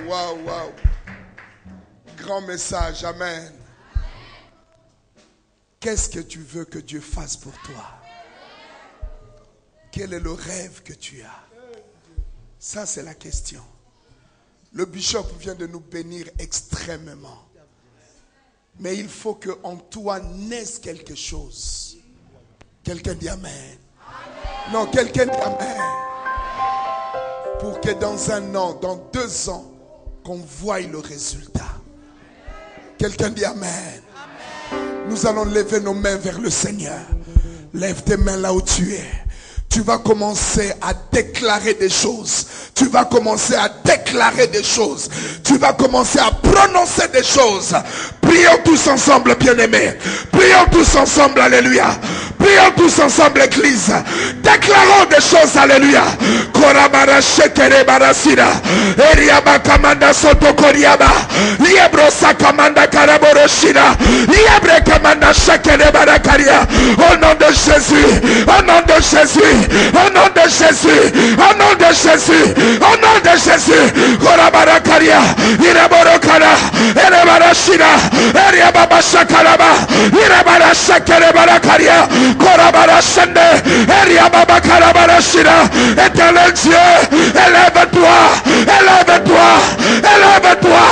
Waouh. Grand message, amen. Qu'est-ce que tu veux que Dieu fasse pour toi? Quel est le rêve que tu as? Ça, c'est la question. Le bishop vient de nous bénir extrêmement. Mais il faut qu'en toi naisse quelque chose. Quelqu'un dit amen. Non, quelqu'un dit amen. Pour que dans 1 an, dans 2 ans, qu'on voie le résultat. Quelqu'un dit amen. Nous allons lever nos mains vers le Seigneur. Lève tes mains là où tu es. Tu vas commencer à déclarer des choses. Tu vas commencer à déclarer des choses. Tu vas commencer à prononcer des choses. Prions tous ensemble, bien-aimés. Prions tous ensemble, alléluia. Prions tous ensemble, église. Déclarons des choses, alléluia. Korabara shekere barasira. Eriaba kamanda soto koriaba. Liebro sakamanda karaboroshira. Liebre kamanda shekere barakaria. Au nom de Jésus. Au nom de Jésus. Au nom de Jésus. Au nom de Jésus. Au nom de Jésus. Korabara karia. Ireboro kara. Erebara shira. Eriaba shakaraba. Irebara shekere barakaria. Korabara shende. Eriaba karabara shira. Éternel Dieu, élève-toi, élève-toi, élève-toi,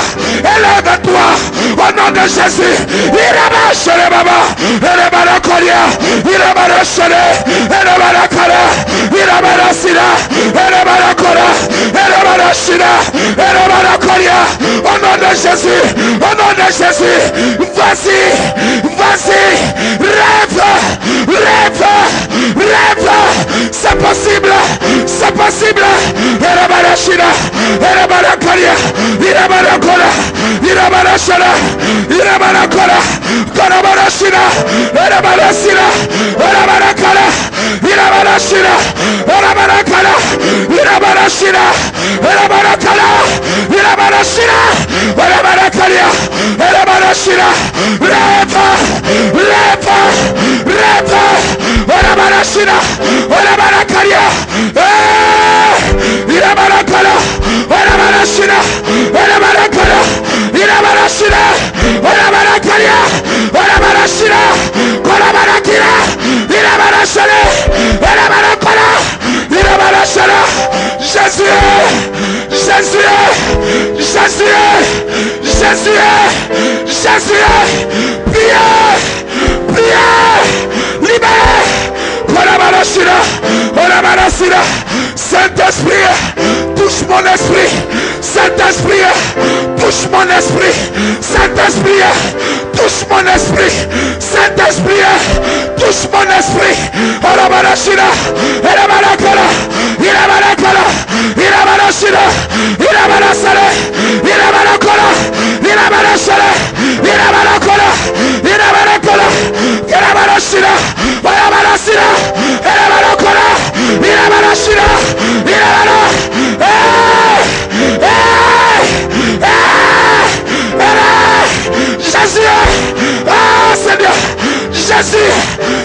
élève-toi, au nom de Jésus. Iraba shere baba, iraba koria, iraba shere, iraba kara, iraba sira, iraba kora, iraba shira, iraba koria, au nom de Jésus, au nom de Jésus. Vas-y, rêve, rêve, rêve, c'est possible. C'est possible. Irabara shira, irabara karia, irabara kora, irabara shara, irabara kora, korabara shira, irabara sira, irabara kara, irabara shira, irabara kara, irabara shira, irabara kara, irabara shira, irabara karia, irabara shira, rêve, irabara shira, irabara karia. Irabara kala, irabara shira, irabara kala, irabara shira, irabara kalia, irabara shira, irabara kira, irabara shara, irabara kala, irabara shara. Jésus, priez, libère. Saint-Esprit, touche mon esprit. Saint-Esprit, touche mon esprit. Saint-Esprit, touche mon esprit. Saint-Esprit, touche mon esprit. Orabarashira, Erabarakala, Irabarakala, Irabarashira, Irabarasale, Irabarakala, Irabarasale, Irabarakala, Irabarakala, Irabarashira, Orabarasira, Erabarakala, Irabarashira, Irabara. Jésus, ah Seigneur, Jésus,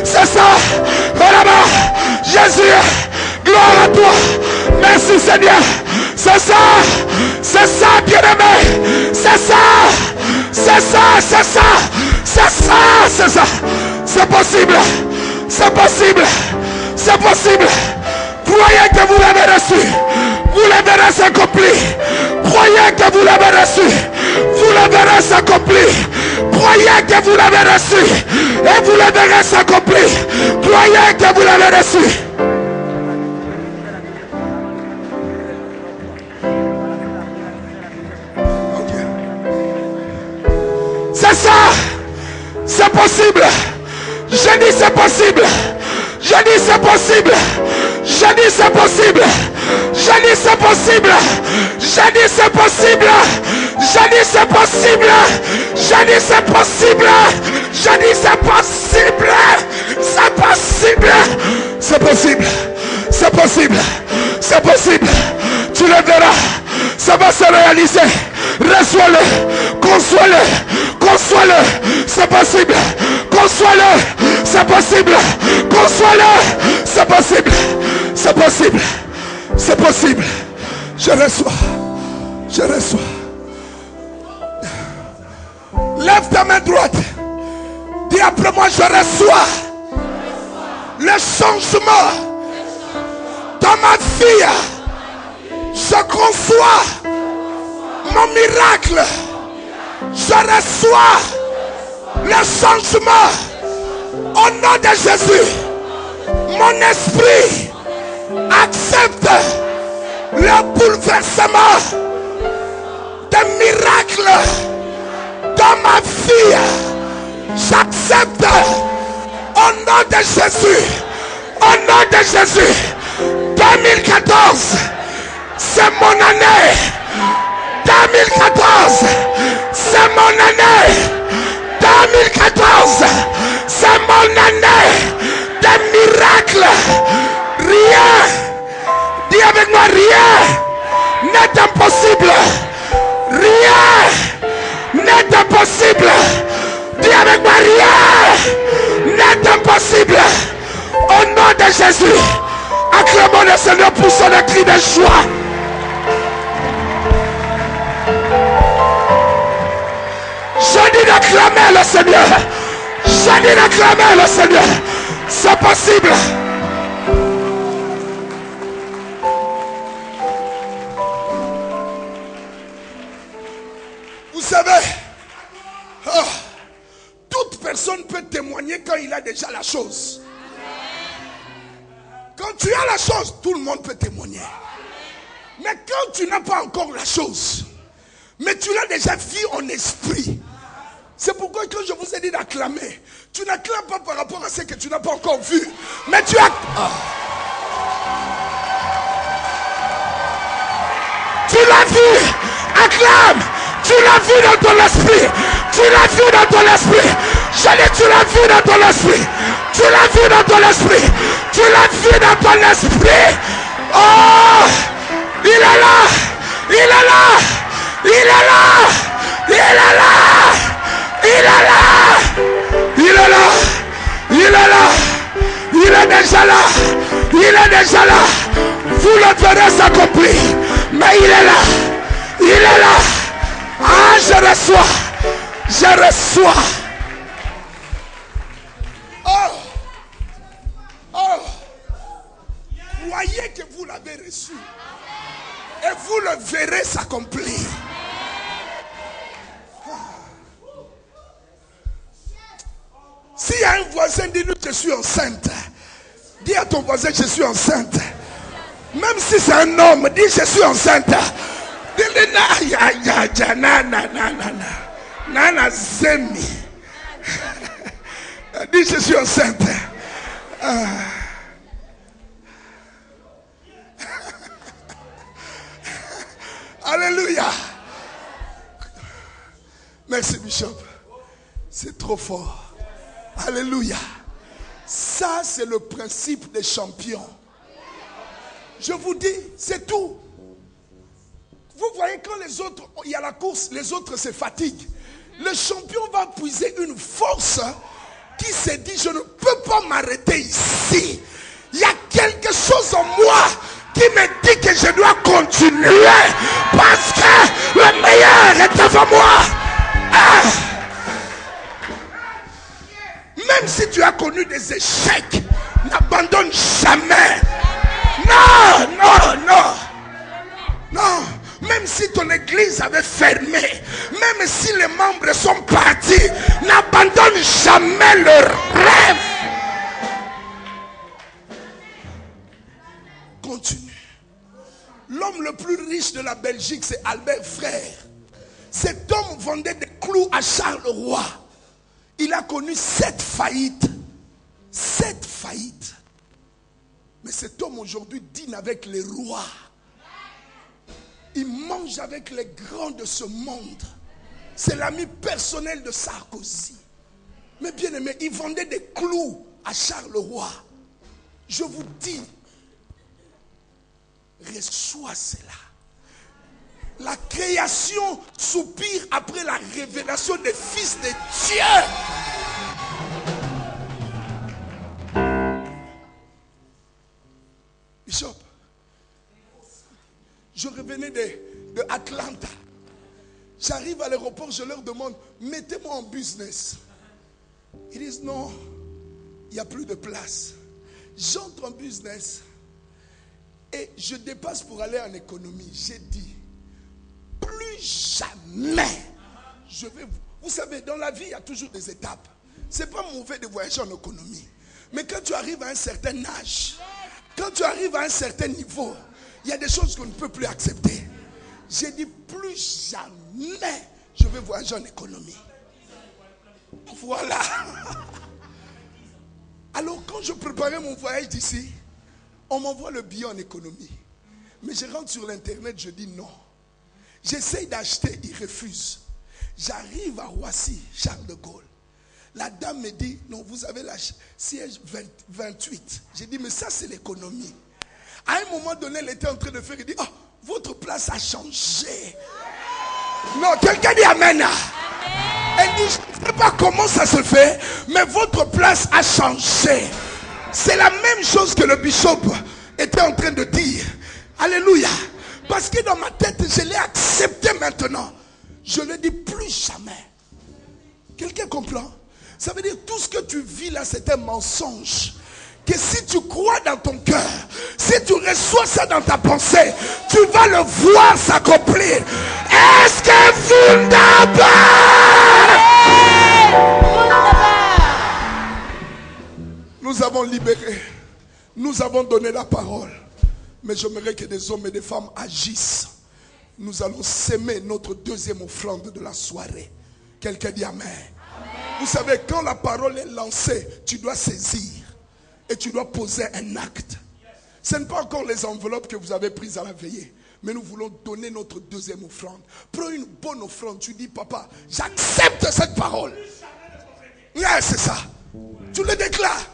c'est ça, voilà, Jésus, gloire à toi, merci Seigneur, c'est ça, bien-aimé, c'est possible, croyez que vous l'avez reçu, vous le verrez accompli, croyez que vous l'avez reçu, vous le verrez accompli, croyez que vous l'avez reçu, et vous le verrez accompli, croyez que vous l'avez reçu. C'est ça, c'est possible, je dis c'est possible, je dis c'est possible, je dis c'est possible, je dis c'est possible, je dis c'est possible, je dis c'est possible, je dis c'est possible, je dis c'est possible, c'est possible, c'est possible, c'est possible, c'est possible, tu le verras, ça va se réaliser, reçois-le, conçois-le, conçois-le, c'est possible, conçois-le, c'est possible, conçois-le, c'est possible, c'est possible, c'est possible. Je reçois. Je reçois. Lève ta main droite. Dis après moi, je reçois le changement dans ma vie. Je conçois mon miracle. Je reçois le changement au nom de Jésus. Mon esprit accepte le bouleversement des miracles dans ma vie. J'accepte au nom de Jésus. Au nom de Jésus. 2014, c'est mon année. 2014, c'est mon année. 2014, c'est mon année des miracles. Rien, dis avec moi, rien n'est impossible. Rien n'est impossible. Dis avec moi, rien n'est impossible. Au nom de Jésus, acclamons le Seigneur pour son cri de joie. Je dis d'acclamer le Seigneur. Je dis d'acclamer le Seigneur. C'est possible. Vous savez, toute personne peut témoigner quand il a déjà la chose. Quand tu as la chose, tout le monde peut témoigner. Mais quand tu n'as pas encore la chose, mais tu l'as déjà vu en esprit. C'est pourquoi quand je vous ai dit d'acclamer, tu n'acclames pas par rapport à ce que tu n'as pas encore vu. Mais tu as... Tu l'as vu. Acclame. Tu l'as vu dans ton esprit. Tu l'as vu dans ton esprit. Je dis tu l'as vu dans ton esprit. Tu l'as vu dans ton esprit. Tu l'as vu dans ton esprit. Oh, il est là. Il est là. Il est là. Il est là. Il est là. Il est là. Il est là. Il est déjà là. Il est déjà là. Vous le verrez s'accomplir. Mais il est là. Il est là. Ah, je reçois. Je reçois. Oh. Oh. Croyez que vous l'avez reçu. Et vous le verrez s'accomplir. S'il y a un voisin, dis-nous je suis enceinte. Dis à ton voisin je suis enceinte. Même si c'est un homme, dis je suis enceinte. Dis je suis enceinte. Alléluia. Merci Bishop. C'est trop fort. Alléluia. Ça c'est le principe des champions. Je vous dis, c'est tout. Vous voyez quand les autres, il y a la course, les autres se fatiguent. Le champion va puiser une force qui se dit, je ne peux pas m'arrêter ici. Il y a quelque chose en moi qui me dit que je dois continuer parce que le meilleur est devant moi. Ah. Même si tu as connu des échecs, n'abandonne jamais. Non, non, non. Non. Même si ton église avait fermé, même si les membres sont partis, n'abandonne jamais leur rêve. Continue. L'homme le plus riche de la Belgique, c'est Albert Frère. Cet homme vendait des clous à Charleroi. Il a connu 7 faillites. 7 faillites. Mais cet homme aujourd'hui dîne avec les rois. Il mange avec les grands de ce monde. C'est l'ami personnel de Sarkozy. Mais bien aimé, il vendait des clous à Charleroi. Je vous dis, reçois cela. La création soupire après la révélation des fils de Dieu. Bishop, Je revenais de Atlanta. J'arrive à l'aéroport, je leur demande, mettez-moi en business. Ils disent non, il n'y a plus de place. J'entre en business et je dépasse pour aller en économie. J'ai dit, plus jamais je vais vous savez, dans la vie, il y a toujours des étapes. Ce n'est pas mauvais de voyager en économie. Mais quand tu arrives à un certain âge, quand tu arrives à un certain niveau, il y a des choses qu'on ne peut plus accepter. J'ai dit, plus jamais je vais voyager en économie. Voilà. Alors, quand je préparais mon voyage d'ici, on m'envoie le billet en économie. Mais je rentre sur l'internet, je dis non. J'essaye d'acheter, ils refusent. J'arrive à Roissy, Charles de Gaulle. La dame me dit, non, vous avez la siège 28. J'ai dit, mais ça c'est l'économie. À un moment donné, elle était en train de faire, elle dit, oh, votre place a changé. Non, quelqu'un dit amen. Elle dit, je ne sais pas comment ça se fait, mais votre place a changé. C'est la même chose que le bishop était en train de dire. Alléluia. Parce que dans ma tête, je l'ai accepté maintenant. Je ne dis plus jamais. Quelqu'un comprend? Ça veut dire tout ce que tu vis là, c'est un mensonge. Que si tu crois dans ton cœur, si tu reçois ça dans ta pensée, tu vas le voir s'accomplir. Est-ce que vous n'avez Nous avons libéré. Nous avons donné la parole. Mais j'aimerais que des hommes et des femmes agissent. Nous allons s'aimer notre deuxième offrande de la soirée. Quelqu'un dit amen. Vous savez, quand la parole est lancée, tu dois saisir. Et tu dois poser un acte. Ce n'est pas encore les enveloppes que vous avez prises à la veillée. Mais nous voulons donner notre deuxième offrande. Prends une bonne offrande. Tu dis, papa, j'accepte cette parole. Oui, c'est ça. Tu le déclares.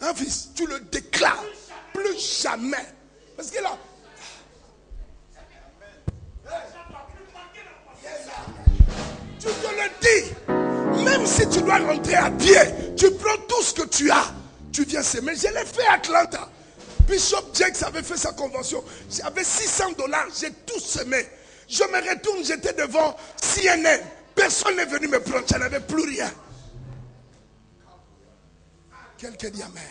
Hein, fils, tu le déclares. Plus jamais. Parce que là, tu te le dis. Même si tu dois rentrer à pied, tu prends tout ce que tu as. Tu viens s'aimer. Je l'ai fait à Atlanta. Bishop Jakes avait fait sa convention. J'avais $600. J'ai tout semé. Je me retourne, j'étais devant CNN. Personne n'est venu me prendre. Je n'avais plus rien. Quelqu'un dit amen.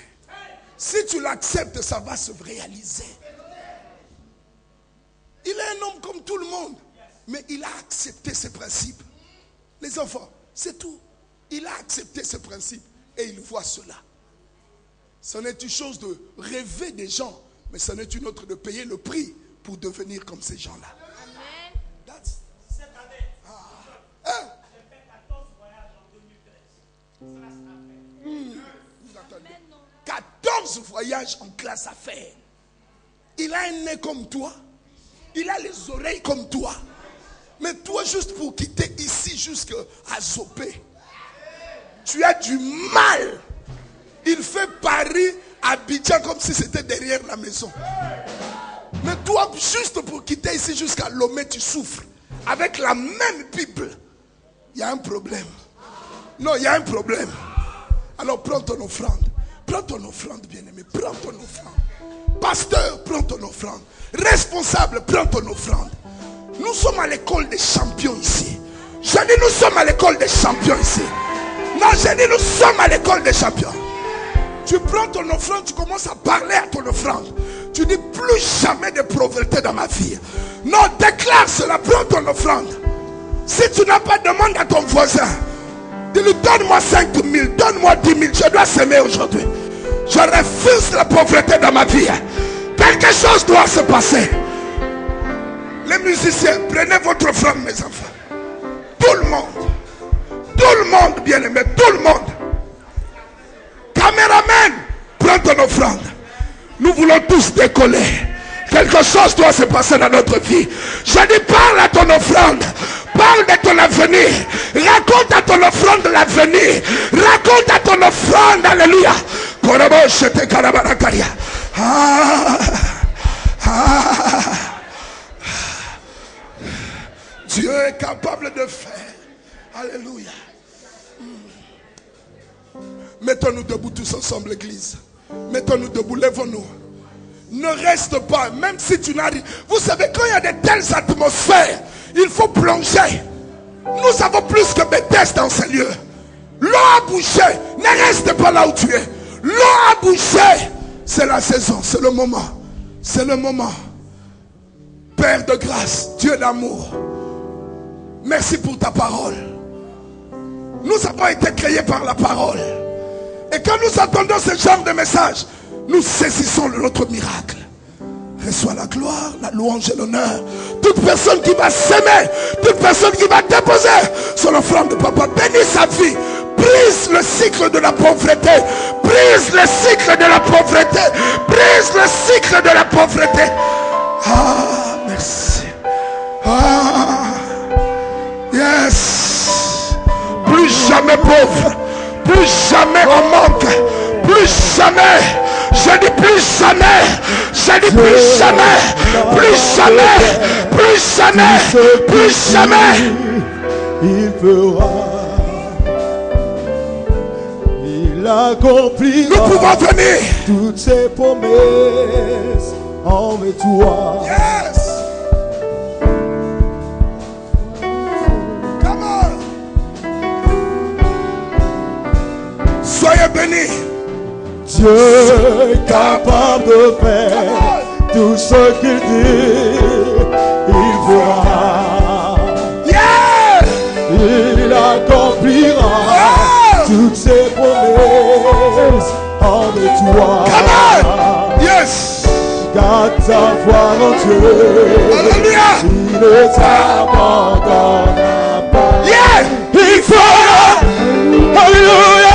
Si tu l'acceptes, ça va se réaliser. Il est un homme comme tout le monde. Mais il a accepté ses principes. Les enfants, c'est tout. Il a accepté ses principes. Et il voit cela. Ce n'est une chose de rêver des gens, mais ce n'est une autre de payer le prix pour devenir comme ces gens-là. Amen. Cette année, j'ai fait 14 voyages en 2013. 14 voyages en classe affaires. Il a un nez comme toi. Il a les oreilles comme toi. Mais toi, juste pour quitter ici jusqu'à Zopé, tu as du mal. Il fait Paris, Abidjan comme si c'était derrière la maison. Mais toi, juste pour quitter ici jusqu'à Lomé, tu souffres. Avec la même Bible. Il y a un problème. Non, il y a un problème. Alors prends ton offrande. Prends ton offrande, bien-aimé. Prends ton offrande. Pasteur, prends ton offrande. Responsable, prends ton offrande. Nous sommes à l'école des champions ici. Je dis nous sommes à l'école des champions ici. Non, je dis nous sommes à l'école des champions. Tu prends ton offrande, tu commences à parler à ton offrande. Tu dis plus jamais de pauvreté dans ma vie. Non, déclare cela, prends ton offrande. Si tu n'as pas, demande à ton voisin. Dis-lui, donne-moi 5 000, donne-moi 10 000. Je dois s'aimer aujourd'hui. Je refuse la pauvreté dans ma vie. Quelque chose doit se passer. Les musiciens, prenez votre offrande, mes enfants. Tout le monde, bien aimé, tout le monde. Caméraman, prends ton offrande. Nous voulons tous décoller. Quelque chose doit se passer dans notre vie. Je dis, parle à ton offrande. Parle de ton avenir. Raconte à ton offrande l'avenir. Raconte à ton offrande, alléluia. Dieu est capable de faire. Alléluia. Mettons-nous debout tous ensemble, l'église. Mettons-nous debout, lèvons-nous. Ne reste pas, même si tu n'arrives. Vous savez, quand il y a de telles atmosphères, il faut plonger. Nous avons plus que Bethesda dans ces lieux. L'eau a bougé. Ne reste pas là où tu es. L'eau a bougé. C'est la saison, c'est le moment. C'est le moment. Père de grâce, Dieu d'amour, merci pour ta parole. Nous avons été créés par la parole. Et quand nous attendons ce genre de message, nous saisissons notre miracle. Reçois la gloire, la louange et l'honneur. Toute personne qui va s'aimer, toute personne qui va déposer sur la flamme de papa, bénis sa vie. Brise le cycle de la pauvreté. Brise le cycle de la pauvreté. Brise le cycle de la pauvreté. Ah, merci. Ah, yes. Plus jamais pauvre. Plus jamais en manque. Plus jamais. Je dis plus jamais. Je dis plus jamais. Plus jamais. Plus jamais. Plus jamais. Il fera. Il accomplira. Nous pouvons venir. Toutes ses promesses envers toi. Yes. Come on. Soyez bénis. Dieu est capable de faire tout ce qu'il dit. Il fera. Yeah. Il accomplira. Oh. Toutes ses promesses envers toi. Come on. Yes. Garde ta foi en Dieu. Alléluia. Il ne t'abandonnera pas. Yeah. Il fera. Alléluia.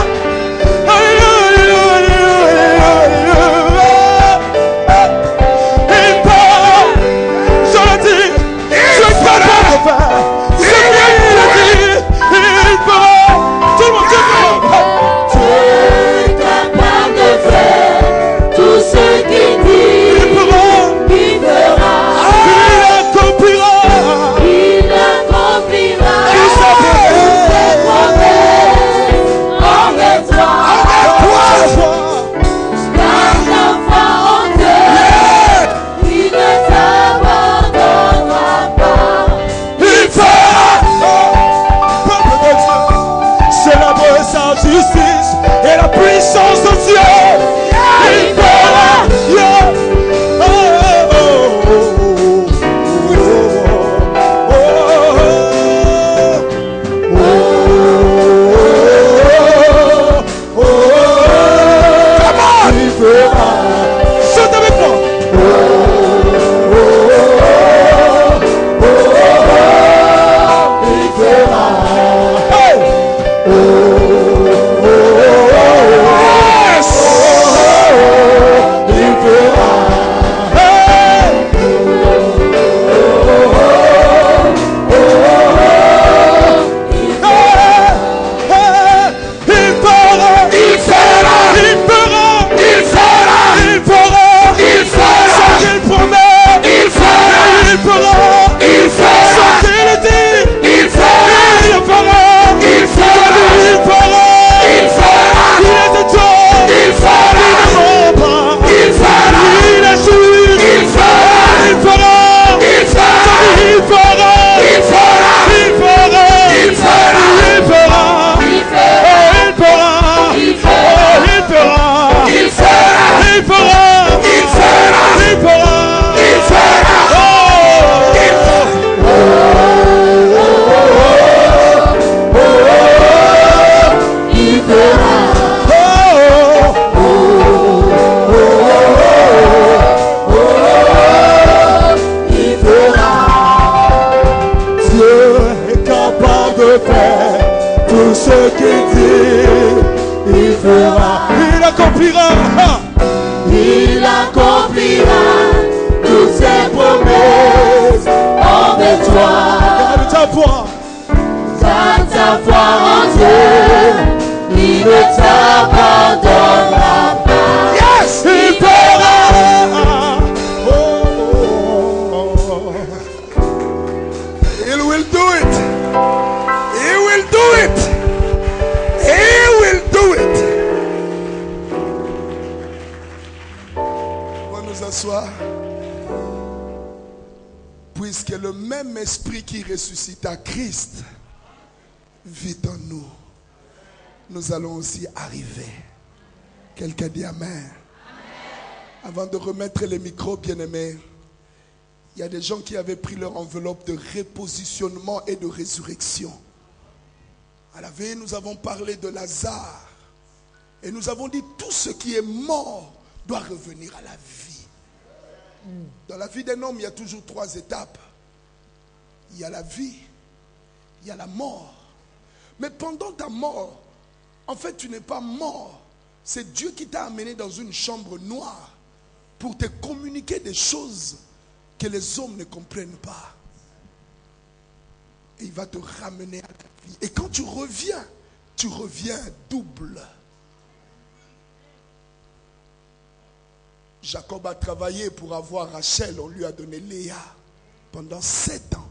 Il accomplira toutes ses promesses envers toi. Garde ta foi. Garde ta foi en Dieu. Il ne t'abandonnera pas. Yes. Il fera. He will do it. He will do it. He will do it. On va nous asseoir. Puisque le même esprit qui ressuscita Christ vit en nous, nous allons aussi arriver. Quelqu'un dit Amen. Avant de remettre les micros, bien-aimés, il y a des gens qui avaient pris leur enveloppe de repositionnement et de résurrection. À la veille, nous avons parlé de Lazare. Et nous avons dit tout ce qui est mort doit revenir à la vie. Dans la vie d'un homme, il y a toujours 3 étapes. Il y a la vie, il y a la mort. Mais pendant ta mort, en fait, tu n'es pas mort. C'est Dieu qui t'a amené dans une chambre noire pour te communiquer des choses que les hommes ne comprennent pas. Et il va te ramener à la vie. Et quand tu reviens double. Jacob a travaillé pour avoir Rachel. On lui a donné Léa pendant 7 ans.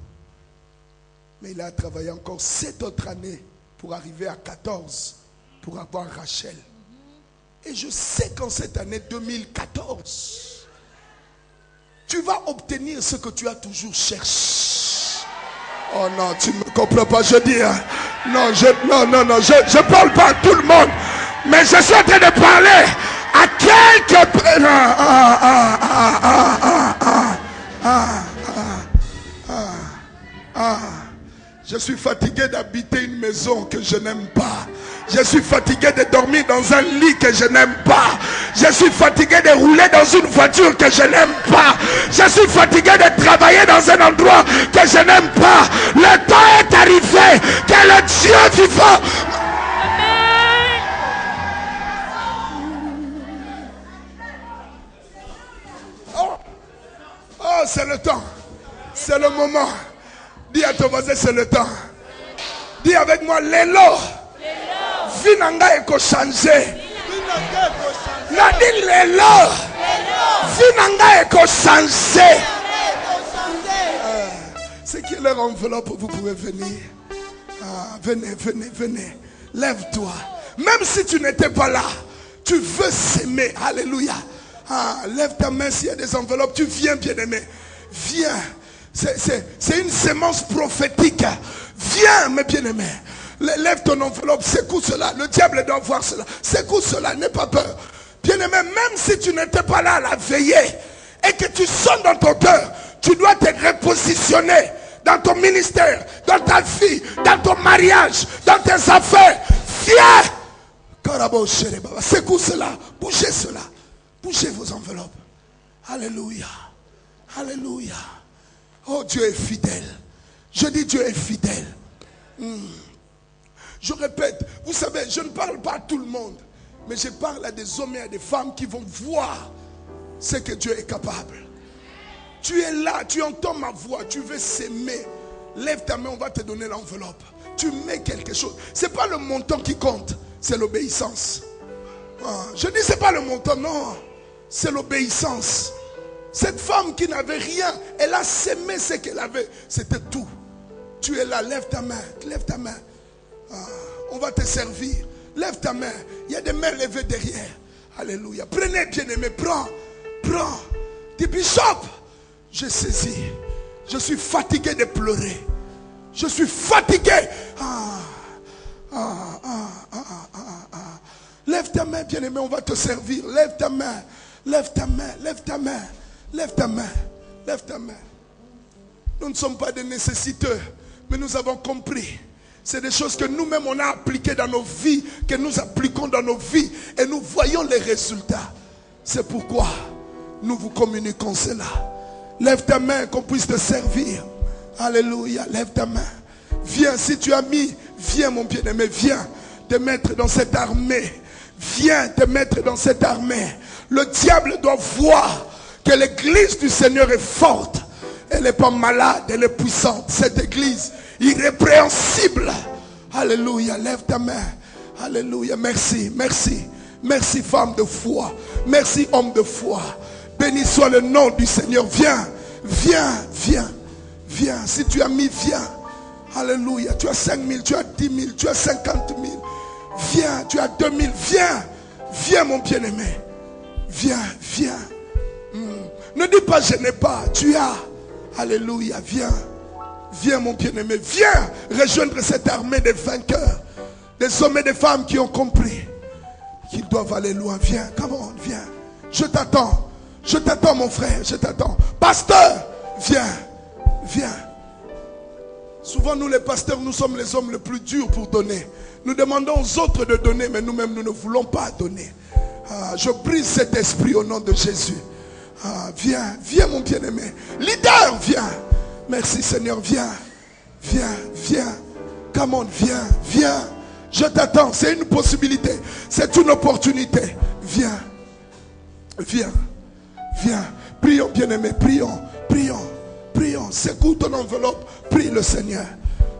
Mais il a travaillé encore 7 autres années pour arriver à 14 pour avoir Rachel. Et je sais qu'en cette année 2014, tu vas obtenir ce que tu as toujours cherché. Oh non, tu ne me comprends pas, je dis. Non, je parle pas à tout le monde. Mais je suis en train de parler à quelques... Je suis fatigué d'habiter une maison que je n'aime pas. Je suis fatigué de dormir dans un lit que je n'aime pas. Je suis fatigué de rouler dans une voiture que je n'aime pas. Je suis fatigué de travailler dans un endroit que je n'aime pas. Le temps est arrivé que le Dieu vivant... Oh, c'est le temps. C'est le moment. Dis à ton voisin, c'est le temps. Dis avec moi, l'élo. Vinanga eko changé. La dit l'élo. Vinanga eko changé. C'est qui est leur enveloppe, vous pouvez venir. Venez. Lève-toi. Même si tu n'étais pas là, tu veux s'aimer. Alléluia. Lève ta main s'il y a des enveloppes. Tu viens, bien-aimé. Viens. C'est une sémence prophétique. Viens, mes bien-aimés. Lève ton enveloppe. Secoue cela. Le diable doit voir cela. Secoue cela. N'aie pas peur. Bien-aimé, même si tu n'étais pas là à la veillée et que tu sonnes dans ton cœur, tu dois te repositionner dans ton ministère, dans ta vie, dans ton mariage, dans tes affaires. Viens. Secoue cela. Bougez cela. Bougez vos enveloppes. Alléluia. Alléluia. Oh, Dieu est fidèle. Je dis Dieu est fidèle. Je répète, vous savez, je ne parle pas à tout le monde, mais je parle à des hommes et à des femmes qui vont voir ce que Dieu est capable. Tu es là, tu entends ma voix, tu veux s'aimer. Lève ta main, on va te donner l'enveloppe. Tu mets quelque chose. Ce n'est pas le montant qui compte, c'est l'obéissance. Je dis c'est pas le montant, non. C'est l'obéissance. Cette femme qui n'avait rien, elle a sémé ce qu'elle avait. C'était tout. Tu es là, lève ta main. Lève ta main. On va te servir. Lève ta main. Il y a des mains levées derrière. Alléluia. Prenez, bien-aimé. Prends. Dis, Bishop, j'ai saisi. Je suis fatigué de pleurer. Je suis fatigué. Lève ta main, bien-aimé. On va te servir. Lève ta main. Lève ta main. Lève ta main. Lève ta main. Lève ta main. Nous ne sommes pas des nécessiteux, mais nous avons compris. C'est des choses que nous-mêmes on a appliquées dans nos vies, que nous appliquons dans nos vies et nous voyons les résultats. C'est pourquoi nous vous communiquons cela. Lève ta main qu'on puisse te servir. Alléluia. Lève ta main. Viens, si tu as mis, viens mon bien-aimé, viens te mettre dans cette armée. Viens te mettre dans cette armée. Le diable doit voir que l'église du Seigneur est forte. Elle n'est pas malade, elle est puissante. Cette église irrépréhensible. Alléluia, lève ta main. Alléluia, merci. Merci femme de foi. Merci homme de foi. Béni soit le nom du Seigneur. Viens. Si tu as mis, viens. Alléluia, tu as 5 000, tu as 10 000, tu as 50 000. Viens, tu as 2 000, viens mon bien-aimé. Viens. Ne dis pas je n'ai pas, tu as. Alléluia, viens. Viens mon bien-aimé, viens rejoindre cette armée des vainqueurs. Des hommes et des femmes qui ont compris qu'ils doivent aller loin. Viens, come on, viens. Je t'attends. Je t'attends mon frère, je t'attends. Pasteur, viens, viens. Souvent nous les pasteurs, nous sommes les hommes les plus durs pour donner. Nous demandons aux autres de donner, mais nous-mêmes nous ne voulons pas donner. Je brise cet esprit au nom de Jésus. Viens, viens mon bien-aimé. Leader, viens. Merci Seigneur, viens. Viens, viens. Come on, viens, viens. Je t'attends, c'est une possibilité. C'est une opportunité. Viens. Viens. Viens. Prions bien-aimé, prions. Prions. Prions. Secoue ton enveloppe. Prie le Seigneur.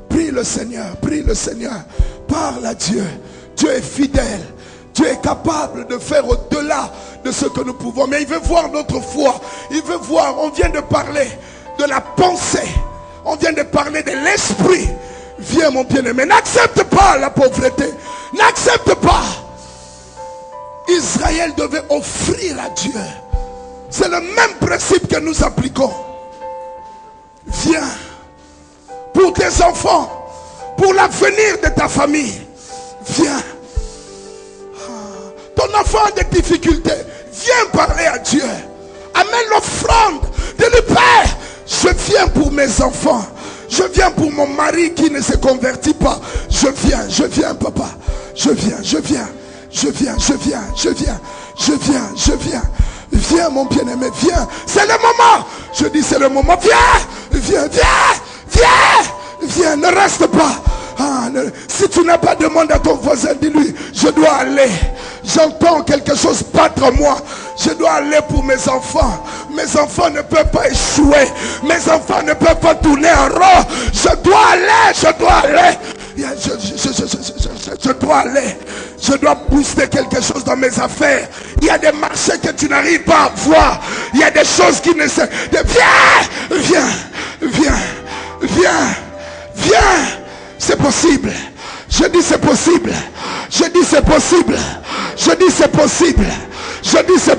Prie le Seigneur. Prie le Seigneur. Parle à Dieu. Dieu est fidèle. Dieu est capable de faire au-delà de ce que nous pouvons. Mais il veut voir notre foi. Il veut voir. On vient de parler de la pensée. On vient de parler de l'esprit. Viens mon bien-aimé. N'accepte pas la pauvreté. N'accepte pas. Israël devait offrir à Dieu. C'est le même principe que nous appliquons. Viens. Pour tes enfants. Pour l'avenir de ta famille. Viens. Ton enfant a des difficultés. Viens parler à Dieu. Amène l'offrande. Dis-lui, Père, je viens pour mes enfants. Je viens pour mon mari qui ne se convertit pas. Je viens, papa. Je viens. Viens, mon bien-aimé, viens. C'est le moment. Je dis, c'est le moment. Viens. Ne reste pas. Si tu n'as pas demandé à ton voisin, dis-lui, je dois aller. J'entends quelque chose battre en moi. Je dois aller pour mes enfants. Mes enfants ne peuvent pas échouer. Mes enfants ne peuvent pas tourner en rond. Je dois aller. Je dois booster quelque chose dans mes affaires. Il y a des marchés que tu n'arrives pas à voir. Il y a des choses qui ne se... Viens. C'est possible. Je dis c'est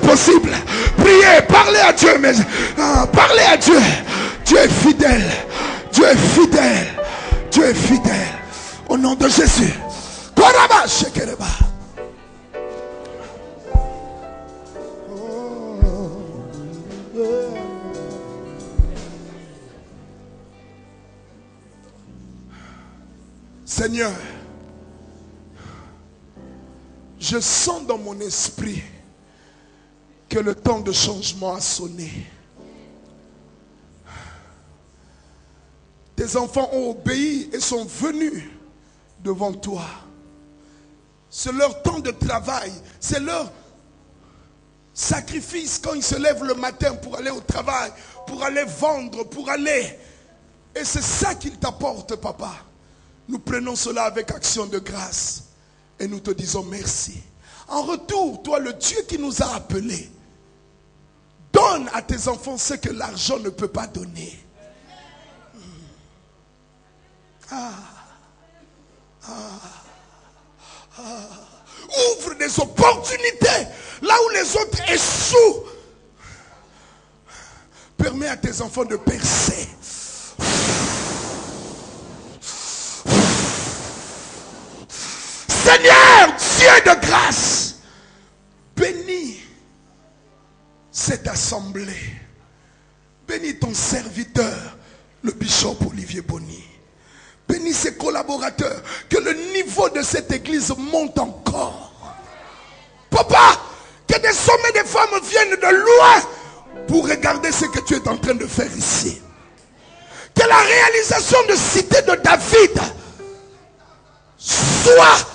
possible. Priez, parlez à Dieu. Parlez à Dieu. Dieu est fidèle. Au nom de Jésus. Seigneur, je sens dans mon esprit que le temps de changement a sonné. Tes enfants ont obéi et sont venus devant toi. C'est leur temps de travail, c'est leur sacrifice quand ils se lèvent le matin pour aller au travail, pour aller vendre, pour aller. Et c'est ça qu'ils t'apportent, papa. Nous prenons cela avec action de grâce et nous te disons merci. En retour, toi le Dieu qui nous a appelés, donne à tes enfants ce que l'argent ne peut pas donner. Ouvre des opportunités là où les autres échouent. Permets à tes enfants de percer. Seigneur, Dieu de grâce, bénis cette assemblée. Bénis ton serviteur, le bishop Olivier Bonny. Bénis ses collaborateurs. Que le niveau de cette église monte encore. Papa, que des hommes et des femmes viennent de loin pour regarder ce que tu es en train de faire ici. Que la réalisation de Cité de David soit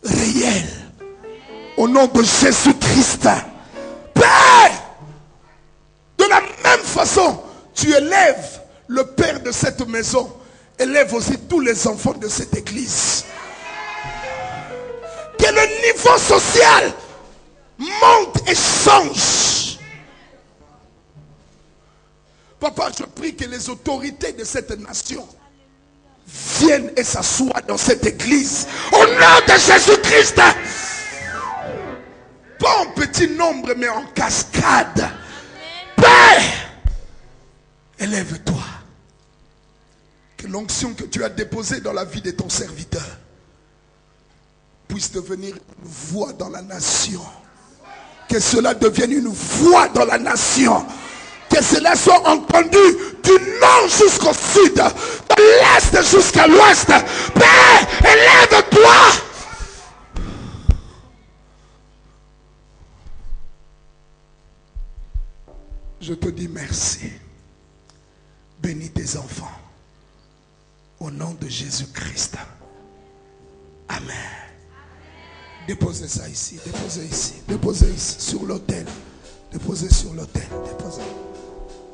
réelle. Au nom de Jésus-Christ. Père, de la même façon, tu élèves le père de cette maison. Élève aussi tous les enfants de cette église. Que le niveau social monte et change. Papa, je prie que les autorités de cette nation viennent et s'assoient dans cette église. Au nom de Jésus-Christ. Pas en petit nombre, mais en cascade. Père, élève-toi. l'onction que tu as déposée dans la vie de ton serviteur puisse devenir une voix dans la nation. Que cela devienne une voix dans la nation. Que cela soit entendu du nord jusqu'au sud, de l'est jusqu'à l'ouest. Père, élève-toi. Je te dis merci. Bénis tes enfants. Au nom de Jésus-Christ. Amen. Déposez ça ici. Déposez ici. Déposez ici. Sur l'autel. Déposez sur l'autel. Déposez.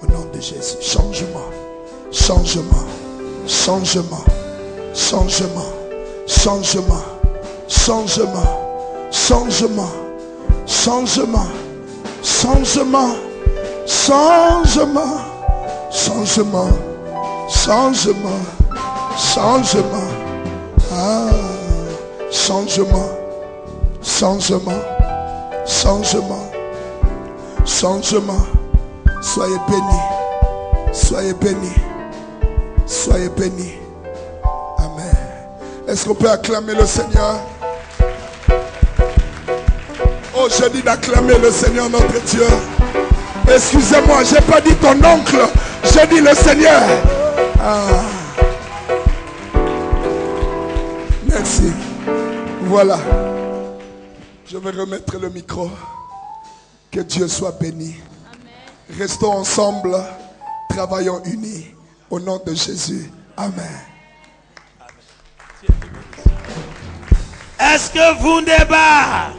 Au nom de Jésus. Changement. Changement. Changement. Changement. Changement. Changement. Changement. Changement. Changement. Changement. Changement. Changement. Changement. Ah. Changement. Changement. Changement. Changement. Soyez bénis. Soyez bénis. Soyez bénis. Amen. Est-ce qu'on peut acclamer le Seigneur? Oh, je dis d'acclamer le Seigneur notre Dieu. Excusez-moi, je n'ai pas dit ton oncle. J'ai dit le Seigneur. Ah. Merci. Voilà. Je vais remettre le micro. Que Dieu soit béni. Amen. Restons ensemble. Travaillons unis. Au nom de Jésus. Amen. Est-ce que vous débat?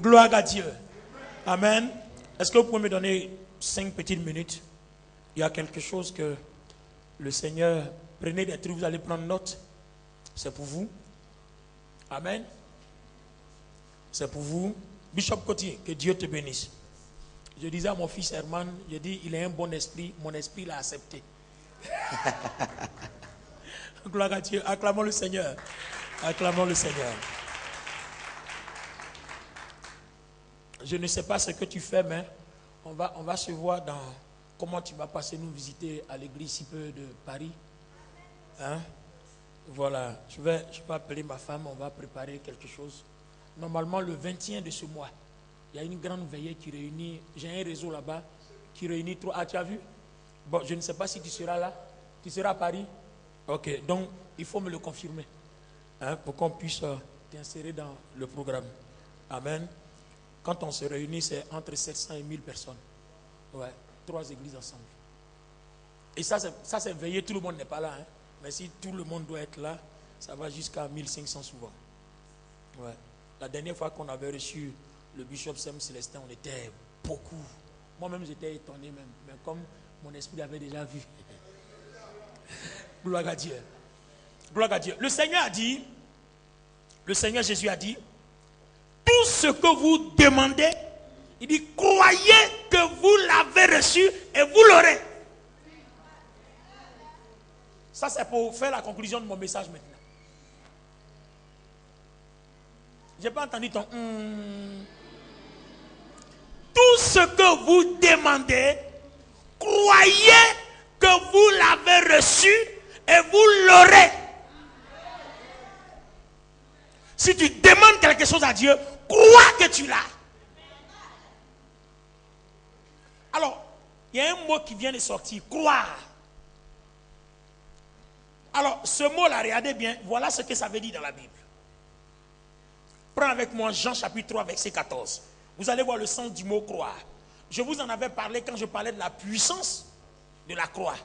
Gloire à Dieu. Amen. Est-ce que vous pouvez me donner 5 petites minutes? Il y a quelque chose que le Seigneur, prenez des trucs, vous allez prendre note. C'est pour vous. Amen. C'est pour vous. Bishop Cotier, que Dieu te bénisse. Je disais à mon fils Herman, je dis, il a un bon esprit, mon esprit l'a accepté. Gloire à Dieu. Acclamons le Seigneur. Acclamons le Seigneur. Je ne sais pas ce que tu fais, mais on va se voir dans comment tu vas passer nous visiter à l'église si peu de Paris. Hein? Voilà, je vais appeler ma femme, on va préparer quelque chose. Normalement, le 21 de ce mois, il y a une grande veillée qui réunit, j'ai un réseau là-bas, qui réunit 3. Ah, tu as vu? Bon, je ne sais pas si tu seras là. Tu seras à Paris? Ok, donc il faut me le confirmer, hein, pour qu'on puisse t'insérer dans le programme. Amen. Quand on se réunit, c'est entre 700 et 1000 personnes. Ouais, 3 églises ensemble. Et ça c'est veillé, tout le monde n'est pas là. Hein. Mais si tout le monde doit être là, ça va jusqu'à 1500 souvent. Ouais. La dernière fois qu'on avait reçu le bishop Sam Célestin, on était beaucoup. Moi-même, j'étais étonné même. Mais comme mon esprit avait déjà vu. Gloire à Dieu. Gloire à Dieu. Le Seigneur Jésus a dit, tout ce que vous demandez, il dit, croyez que vous l'avez reçu et vous l'aurez. Ça, c'est pour faire la conclusion de mon message maintenant. Je n'ai pas entendu ton... Tout ce que vous demandez, croyez que vous l'avez reçu et vous l'aurez. Si tu demandes quelque chose à Dieu, crois que tu l'as. Alors, il y a un mot qui vient de sortir, croire. Alors, ce mot-là, regardez bien, voilà ce que ça veut dire dans la Bible. Prends avec moi Jean chapitre 3, verset 14. Vous allez voir le sens du mot croire. Je vous en avais parlé quand je parlais de la puissance de la croix.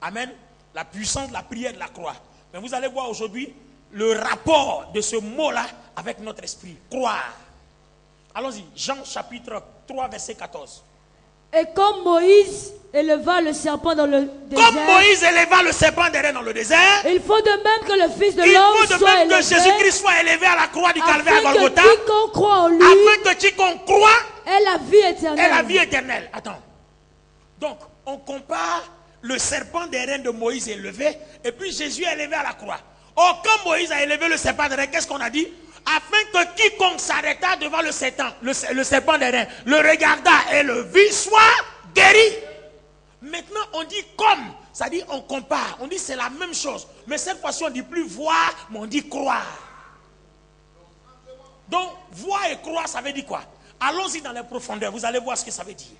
Amen. La puissance de la prière de la croix. Mais vous allez voir aujourd'hui le rapport de ce mot-là avec notre esprit. Croire. Allons-y. Jean chapitre 3, verset 14. Et comme Moïse éleva le serpent dans le désert. Comme Moïse éleva le serpent dans le désert. Il faut de même que le Fils de l'homme soit élevé. Que Jésus-Christ soit élevé à la croix du Calvaire à Golgotha. Afin que quiconque croit en lui. Afin que quiconque croit. Ait la vie éternelle. Ait la vie éternelle. Attends. Donc, on compare le serpent des reins de Moïse élevé. Et puis Jésus est élevé à la croix. Or, quand Moïse a élevé le serpent des reins, qu'est-ce qu'on a dit? Afin que quiconque s'arrêta devant le serpent des reins, le regarda et le vit, soit guéri. Maintenant, on dit comme, ça dit on compare, on dit c'est la même chose. Mais cette fois-ci, on ne dit plus voir, mais on dit croire. Donc, voir et croire, ça veut dire quoi? Allons-y dans les profondeurs, vous allez voir ce que ça veut dire.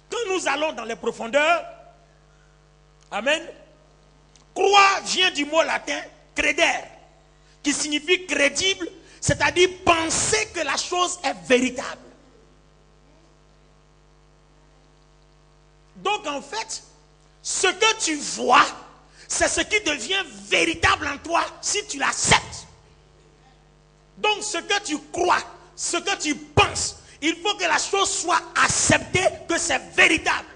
Quand nous allons dans les profondeurs, amen, croire vient du mot latin credere, qui signifie crédible, c'est-à-dire penser que la chose est véritable. Donc en fait, ce que tu vois, c'est ce qui devient véritable en toi si tu l'acceptes. Donc ce que tu crois, ce que tu penses, il faut que la chose soit acceptée, que c'est véritable.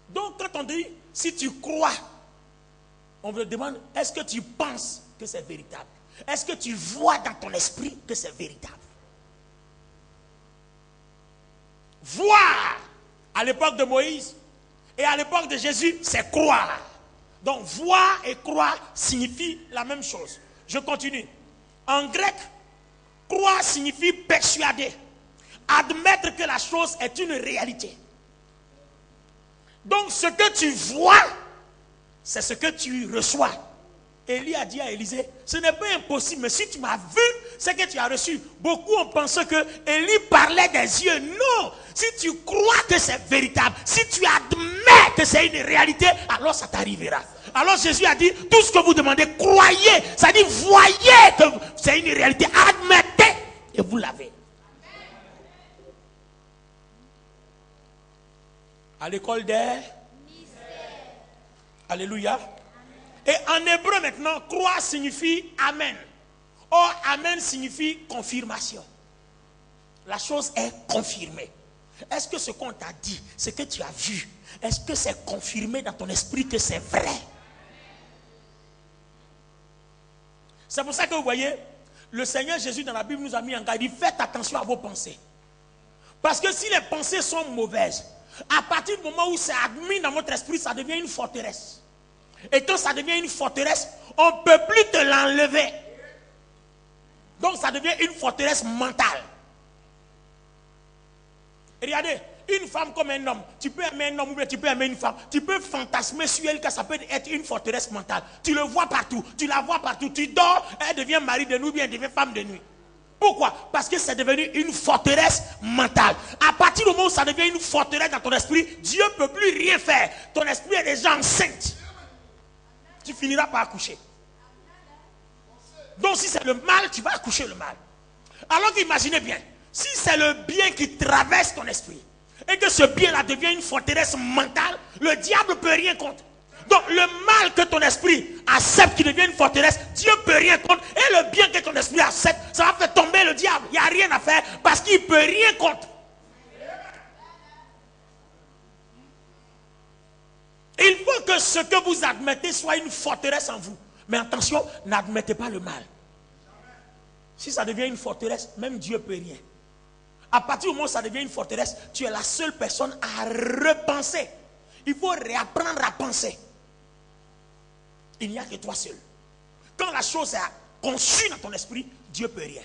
Donc quand on dit, si tu crois, on te demande, est-ce que tu penses que c'est véritable? Est-ce que tu vois dans ton esprit que c'est véritable? Voir, à l'époque de Moïse et à l'époque de Jésus, c'est croire. Donc voir et croire signifient la même chose. Je continue. En grec, croire signifie persuader, admettre que la chose est une réalité. Donc ce que tu vois, c'est ce que tu reçois. Élie a dit à Élisée, ce n'est pas impossible, mais si tu m'as vu, c'est que tu as reçu. Beaucoup ont pensé que Élie parlait des yeux. Non, si tu crois que c'est véritable, si tu admets que c'est une réalité, alors ça t'arrivera. Alors Jésus a dit, tout ce que vous demandez, croyez. Ça dit, voyez que c'est une réalité, admettez et vous l'avez. À l'école des Alléluia. Et en hébreu maintenant, croire signifie amen. Or, amen signifie confirmation. La chose est confirmée. Est-ce que ce qu'on t'a dit, ce que tu as vu, est-ce que c'est confirmé dans ton esprit que c'est vrai? C'est pour ça que vous voyez, le Seigneur Jésus dans la Bible nous a mis en garde. Il dit, faites attention à vos pensées. Parce que si les pensées sont mauvaises, à partir du moment où c'est admis dans votre esprit, ça devient une forteresse. Et quand ça devient une forteresse, on ne peut plus te l'enlever. Donc ça devient une forteresse mentale. Et regardez, une femme comme un homme, tu peux aimer un homme ou bien tu peux aimer une femme, tu peux fantasmer sur elle que ça peut être une forteresse mentale. Tu le vois partout, tu la vois partout, tu dors, elle devient mari de nuit ou bien elle devient femme de nuit. Pourquoi? Parce que c'est devenu une forteresse mentale. À partir du moment où ça devient une forteresse dans ton esprit, Dieu ne peut plus rien faire. Ton esprit est déjà enceinte. Tu finiras par accoucher. Donc si c'est le mal, tu vas accoucher le mal. Alors qu'imaginez bien, si c'est le bien qui traverse ton esprit, et que ce bien-là devient une forteresse mentale, le diable ne peut rien contre. Donc le mal que ton esprit accepte qui devient une forteresse, Dieu ne peut rien contre. Et le bien que ton esprit accepte, ça va faire tomber le diable. Il n'y a rien à faire parce qu'il ne peut rien contre. Il faut que ce que vous admettez soit une forteresse en vous. Mais attention, n'admettez pas le mal. Si ça devient une forteresse, même Dieu ne peut rien. À partir du moment où ça devient une forteresse, tu es la seule personne à repenser. Il faut réapprendre à penser. Il n'y a que toi seul. Quand la chose est conçue dans ton esprit, Dieu ne peut rien.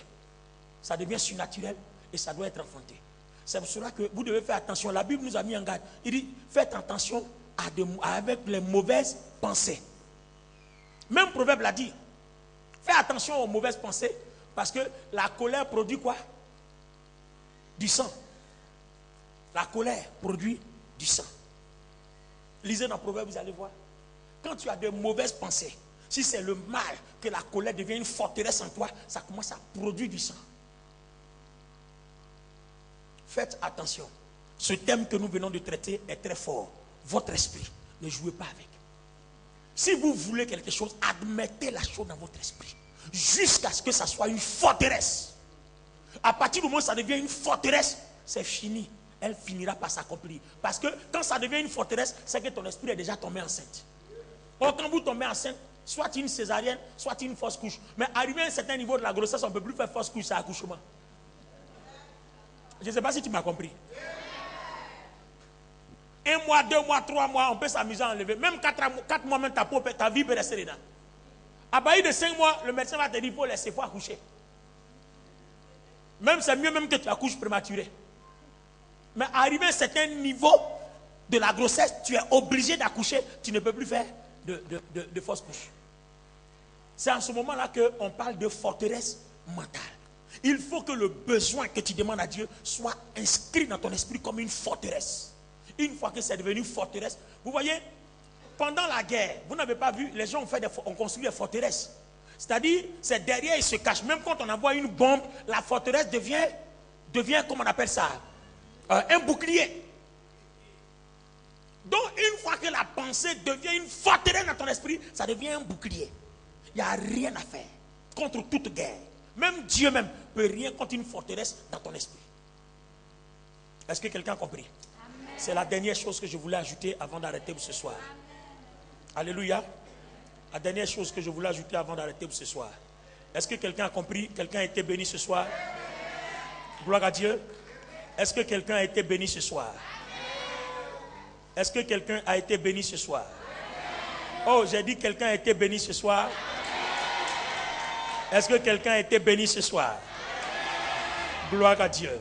Ça devient surnaturel et ça doit être enfanté. C'est pour cela que vous devez faire attention. La Bible nous a mis en garde. Il dit, faites attention avec les mauvaises pensées. Même Proverbe l'a dit. Fais attention aux mauvaises pensées parce que la colère produit quoi? Du sang. La colère produit du sang. Lisez dans Proverbe, vous allez voir. Quand tu as de mauvaises pensées, si c'est le mal que la colère devient une forteresse en toi, ça commence à produire du sang. Faites attention. Ce thème que nous venons de traiter est très fort. Votre esprit, ne jouez pas avec. Si vous voulez quelque chose, admettez la chose dans votre esprit. Jusqu'à ce que ça soit une forteresse. À partir du moment où ça devient une forteresse, c'est fini. Elle finira par s'accomplir. Parce que quand ça devient une forteresse, c'est que ton esprit est déjà tombé enceinte. Or, quand vous tombez enceinte, soit une césarienne, soit une fausse couche. Mais arrivé à un certain niveau de la grossesse, on ne peut plus faire fausse couche, c'est accouchement. Je ne sais pas si tu m'as compris. 1 mois, 2 mois, 3 mois, on peut s'amuser à enlever. Même 4 mois, même ta vie peut rester dedans. À partir de 5 mois, le médecin va te dire il faut accoucher. Même c'est mieux même que tu accouches prématuré. Mais arrivé à un certain niveau de la grossesse, tu es obligé d'accoucher, tu ne peux plus faire de fausse couche. C'est en ce moment-là qu'on parle de forteresse mentale. Il faut que le besoin que tu demandes à Dieu soit inscrit dans ton esprit comme une forteresse. Une fois que c'est devenu une forteresse, vous voyez, pendant la guerre, vous n'avez pas vu, les gens ont construit des forteresses. C'est-à-dire, c'est derrière, ils se cachent. Même quand on envoie une bombe, la forteresse devient comment on appelle ça, un bouclier. Donc, une fois que la pensée devient une forteresse dans ton esprit, ça devient un bouclier. Il n'y a rien à faire contre toute guerre. Même Dieu même peut rien contre une forteresse dans ton esprit. Est-ce que quelqu'un a compris? C'est la dernière chose que je voulais ajouter avant d'arrêter pour ce soir. Alléluia. La dernière chose que je voulais ajouter avant d'arrêter pour ce soir. Est-ce que quelqu'un a compris? Quelqu'un a été béni ce soir? Gloire à Dieu. Est-ce que quelqu'un a été béni ce soir? Est-ce que quelqu'un a été béni ce soir? Oh, j'ai dit quelqu'un a été béni ce soir. Est-ce que quelqu'un a été béni ce soir? Gloire à Dieu.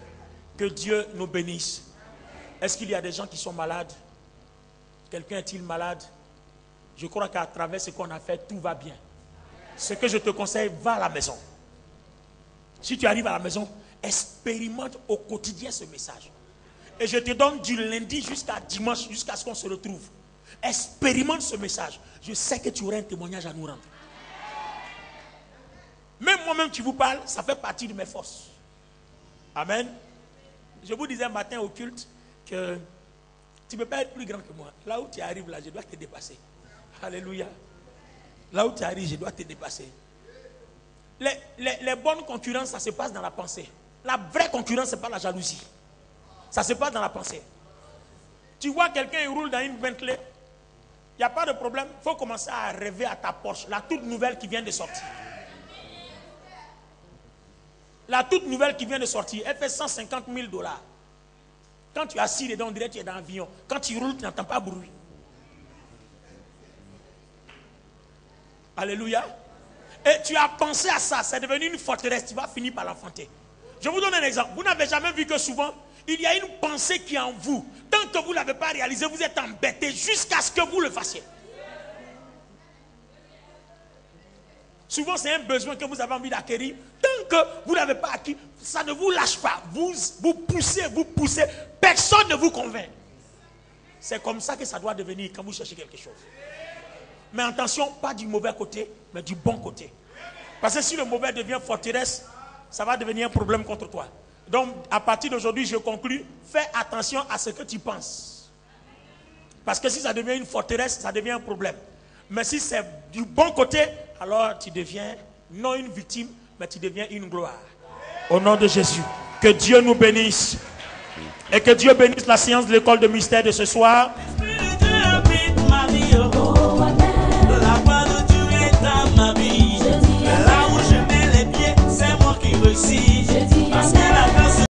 Que Dieu nous bénisse. Est-ce qu'il y a des gens qui sont malades? Quelqu'un est-il malade? Je crois qu'à travers ce qu'on a fait, tout va bien. Ce que je te conseille, va à la maison. Si tu arrives à la maison, expérimente au quotidien ce message. Et je te donne du lundi jusqu'à dimanche, jusqu'à ce qu'on se retrouve. Expérimente ce message. Je sais que tu auras un témoignage à nous rendre. Même moi-même qui vous parle, ça fait partie de mes forces. Amen. Je vous disais un matin au culte que tu ne peux pas être plus grand que moi. Là où tu arrives, là, je dois te dépasser. Alléluia. Là où tu arrives, je dois te dépasser. Les bonnes concurrences, ça se passe dans la pensée. La vraie concurrence, ce n'est pas la jalousie. Ça se passe dans la pensée. Tu vois quelqu'un, il roule dans une Bentley. Il n'y a pas de problème. Il faut commencer à rêver à ta Porsche. La toute nouvelle qui vient de sortir. La toute nouvelle qui vient de sortir, elle fait 150 000 $. Quand tu es assis dedans, on dirait que tu es dans l'avion. Quand tu roules, tu n'entends pas bruit. Alléluia. Et tu as pensé à ça, c'est devenu une forteresse, tu vas finir par l'enfanter. Je vous donne un exemple. Vous n'avez jamais vu que souvent, il y a une pensée qui est en vous. Tant que vous ne l'avez pas réalisé, vous êtes embêté jusqu'à ce que vous le fassiez. Souvent, c'est un besoin que vous avez envie d'acquérir. Tant que vous ne l'avez pas acquis, ça ne vous lâche pas. Vous poussez. Personne ne vous convainc. C'est comme ça que ça doit devenir quand vous cherchez quelque chose. Mais attention, pas du mauvais côté, mais du bon côté. Parce que si le mauvais devient forteresse, ça va devenir un problème contre toi. Donc, à partir d'aujourd'hui, je conclus, fais attention à ce que tu penses. Parce que si ça devient une forteresse, ça devient un problème. Mais si c'est du bon côté, alors tu deviens non une victime, mais tu deviens une gloire. Au nom de Jésus, que Dieu nous bénisse. Et que Dieu bénisse la séance de l'école de mystère de ce soir.